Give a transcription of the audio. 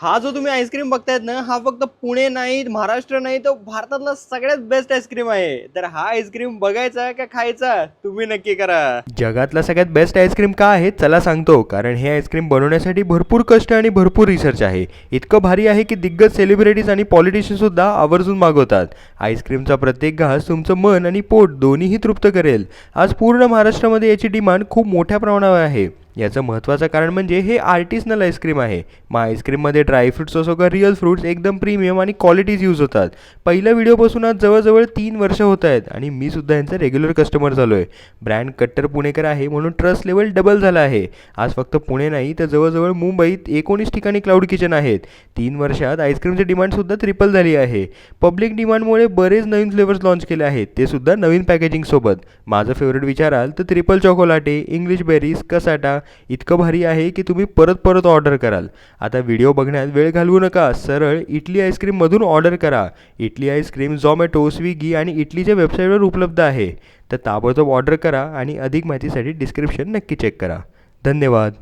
हा जो तुम्ही आईस्क्रीम बघतायत ना, हा फक्त पुणे नाही, महाराष्ट्र नाही, तर भारतातला सगळ्यात बेस्ट आईस्क्रीम आहे. तर हा आईस्क्रीम बघायचा का खायचा तुम्ही नक्की करा. जगातला सगळ्यात बेस्ट आईस्क्रीम का आहे चला सांगतो. कारण हे आईस्क्रीम बनवण्यासाठी भरपूर कष्ट आणि भरपूर रिसर्च आहे. इतकं भारी आहे की दिग्गज सेलिब्रिटीज आणि पॉलिटिशियन सुद्धा आवर्जून मागवतात. आईस्क्रीमचा प्रत्येक घास तुमचं मन आणि पोट दोन्हीही तृप्त करेल. आज पूर्ण महाराष्ट्रामध्ये याची डिमांड खूप मोठ्या प्रमाणावर आहे. याचं महत्त्वाचं कारण म्हणजे हे आर्टिसनल आईस्क्रीम आहे. मग आईस्क्रीममध्ये ड्रायफ्रुट्स असो का रिअल फ्रूट्स एकदम प्रीमियम आणि क्वालिटीज यूज होतात. पहिल्या व्हिडिओपासून आज जवळजवळ 3 वर्ष होत आहेत आणि मी सुद्धा यांचा रेग्युलर कस्टमर झालो आहे. ब्रँड कट्टर पुणेकर आहे म्हणून ट्रस्ट लेवल डबल झाला आहे. आज फक्त पुणे नाही तर जवळजवळ मुंबईत 19 ठिकाणी क्लाउड किचन आहेत. 3 वर्षात आईस्क्रीमची डिमांडसुद्धा ट्रिपल झाली आहे. पब्लिक डिमांडमुळे बरेच नवीन फ्लेवर्स लॉन्च केले आहेत, ते सुद्धा नवीन पॅकेजिंगसोबत. माझं फेवरेट विचाराल तर ट्रिपल चॉकोलाटे, इंग्लिश बेरीज, कसाटा इतकं भारी आहे की तुम्ही परत परत ऑर्डर कराल. आता व्हिडिओ बघण्यात वेळ घालवू नका, सरळ इटली आईस्क्रीममधून ऑर्डर करा. इटली आईस्क्रीम झोमॅटो, स्विगी आणि इटलीच्या वेबसाईटवर उपलब्ध आहे. तर ताबडतोब ऑर्डर करा आणि अधिक माहितीसाठी डिस्क्रिप्शन नक्की चेक करा. धन्यवाद.